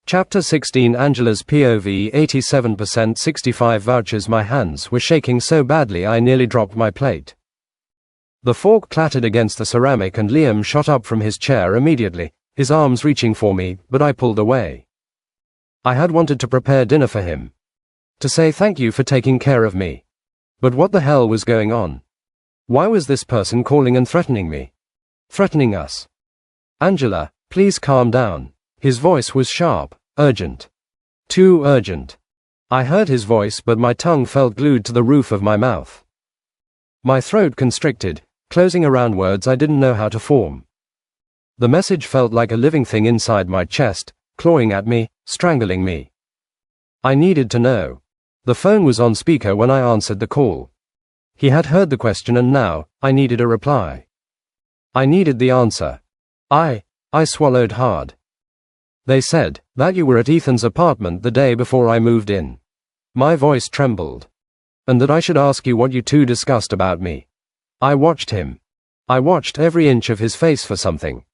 Chapter 16 Angela's POV 87% 65 vouchers. My hands were shaking so badly I nearly dropped my plate. The fork clattered against the ceramic and Liam shot up from his chair immediately, his arms reaching for me, but I pulled away. I had wanted to prepare dinner for him. To say thank you for taking care of me. But what the hell was going on? Why was this person calling and threatening me? Threatening us? Angela, please calm down. His voice was sharp, urgent. Too urgent. I heard his voice but my tongue felt glued to the roof of my mouth. My throat constricted, closing around words I didn't know how to form. The message felt like a living thing inside my chest, clawing at me, strangling me. I needed to know. The phone was on speaker when I answered the call. He had heard the question and now, I needed a reply. I needed the answer. I swallowed hard. They said that you were at Ethan's apartment the day before I moved in. My voice trembled. And that I should ask you what you two discussed about me. I watched him. I watched every inch of his face for something.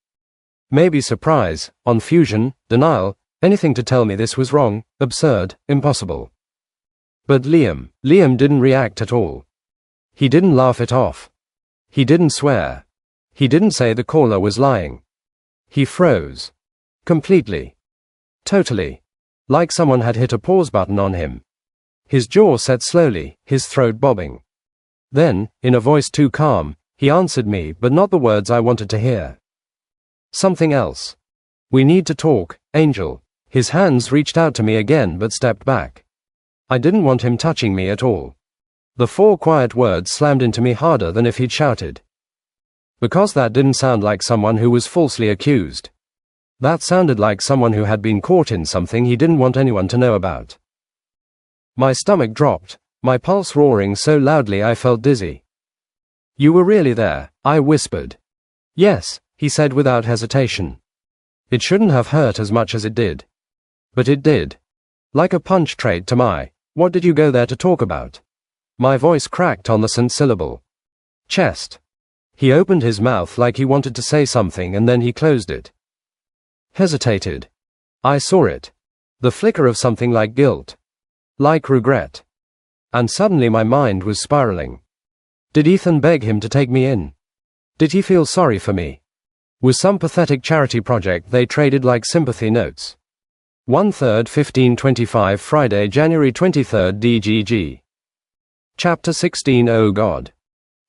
Maybe surprise, confusion, denial, anything to tell me this was wrong, absurd, impossible. But Liam didn't react at all. He didn't laugh it off. He didn't swear. He didn't say the caller was lying. He froze. Completely. Totally. Like someone had hit a pause button on him. His jaw set slowly, his throat bobbing. Then, in a voice too calm, he answered me but not the words I wanted to hear. Something else. We need to talk, Angel. His hands reached out to me again but stepped back. I didn't want him touching me at all. The 4 quiet words slammed into me harder than if he'd shouted. Because that didn't sound like someone who was falsely accused. That sounded like someone who had been caught in something he didn't want anyone to know about. My stomach dropped, my pulse roaring so loudly I felt dizzy. You were really there, I whispered. Yes, he said without hesitation. It shouldn't have hurt as much as it did. But it did. Like a punch trade to my, what did you go there to talk about? My voice cracked on the syllable. Chest. He opened his mouth like he wanted to say something and then he closed it. Hesitated. I saw it. The flicker of something like guilt. Like regret. And suddenly my mind was spiraling. Did Ethan beg him to take me in? Did he feel sorry for me? Was some pathetic charity project they traded like sympathy notes? 1/3 1525 Friday, January 23rd DGG. Chapter 16 Oh God.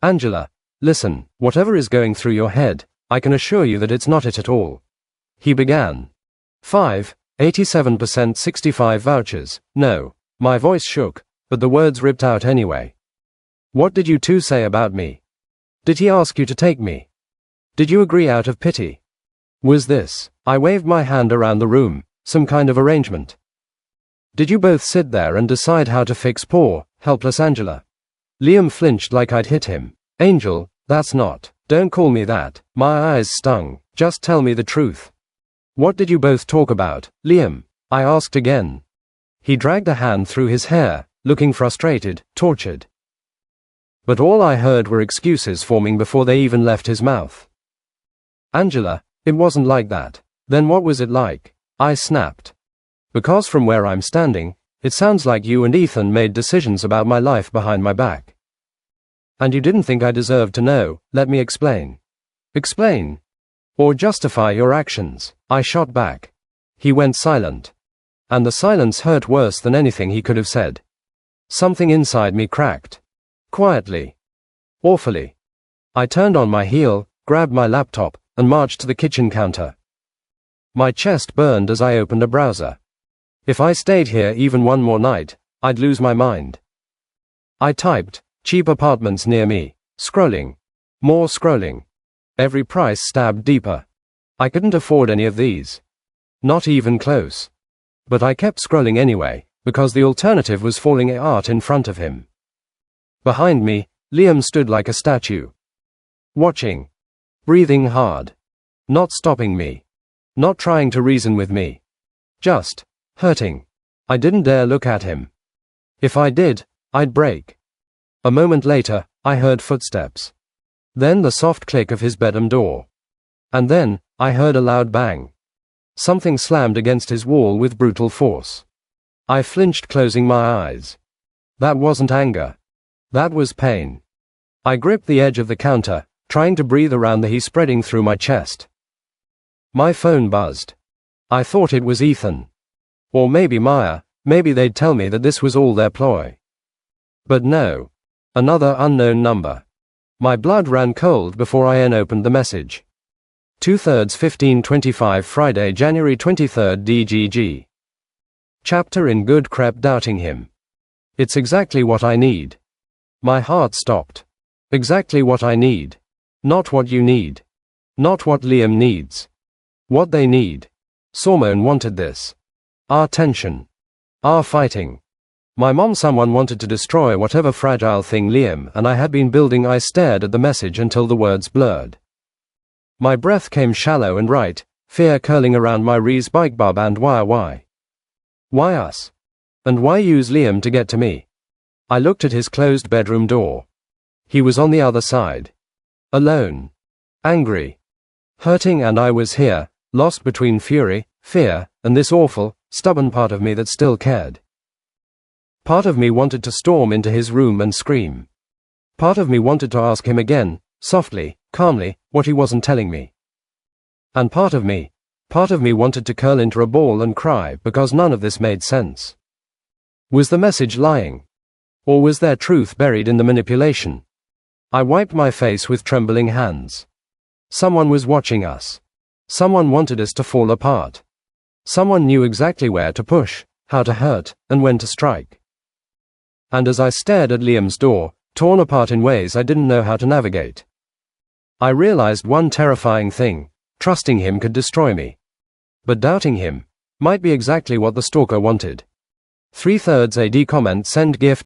Angela, listen, whatever is going through your head, I can assure you that it's not it at all. He began. 87% 65 vouchers, no. My voice shook, but the words ripped out anyway. What did you two say about me? Did he ask you to take me? Did you agree out of pity? Was this, I waved my hand around the room, some kind of arrangement? Did you both sit there and decide how to fix poor, helpless Angela? Liam flinched like I'd hit him. Angel, that's not. Don't call me that. My eyes stung. Just tell me the truth. What did you both talk about, Liam? I asked again. He dragged a hand through his hair, looking frustrated, tortured. But all I heard were excuses forming before they even left his mouth. Angela, it wasn't like that. Then what was it like? I snapped. Because from where I'm standing, it sounds like you and Ethan made decisions about my life behind my back. And you didn't think I deserved to know. Let me explain. Explain. Or justify your actions. I shot back. He went silent. And the silence hurt worse than anything he could have said. Something inside me cracked. Quietly. Awfully. I turned on my heel, grabbed my laptop, and marched to the kitchen counter. My chest burned as I opened a browser. If I stayed here even one more night, I'd lose my mind. I typed, cheap apartments near me, scrolling. More scrolling. Every price stabbed deeper. I couldn't afford any of these. Not even close. But I kept scrolling anyway, because the alternative was falling apart in front of him. Behind me, Liam stood like a statue. Watching. Breathing hard. Not stopping me. Not trying to reason with me. Just hurting. I didn't dare look at him. If I did, I'd break. A moment later, I heard footsteps. Then the soft click of his bedroom door. And then, I heard a loud bang. Something slammed against his wall with brutal force. I flinched, closing my eyes. That wasn't anger. That was pain. I gripped the edge of the counter, trying to breathe around the heat spreading through my chest. My phone buzzed. I thought it was Ethan. Or maybe Maya, maybe they'd tell me that this was all their ploy. But no. Another unknown number. My blood ran cold before I opened the message. 2/3 15:25 Friday, January 23rd DGG. Chapter in good crap doubting him. It's exactly what I need. My heart stopped. Exactly what I need. Not what you need. Not what Liam needs. What they need. Sormone wanted this. Our tension. Our fighting. My mom, someone wanted to destroy whatever fragile thing Liam and I had been building. I stared at the message until the words blurred. My breath came shallow and right, fear curling around my Reese bike bar band. Why? Why us? And why use Liam to get to me? I looked at his closed bedroom door. He was on the other side. Alone. Angry. Hurting, and I was here, lost between fury, fear, and this awful, stubborn part of me that still cared. Part of me wanted to storm into his room and scream. Part of me wanted to ask him again, softly, calmly, what he wasn't telling me. And part of me wanted to curl into a ball and cry because none of this made sense. Was the message lying? Or was there truth buried in the manipulation? I wiped my face with trembling hands. Someone was watching us. Someone wanted us to fall apart. Someone knew exactly where to push, how to hurt, and when to strike. And as I stared at Liam's door, torn apart in ways I didn't know how to navigate, I realized one terrifying thing: trusting him could destroy me. But doubting him might be exactly what the stalker wanted. 3/3 AD comment, send gift.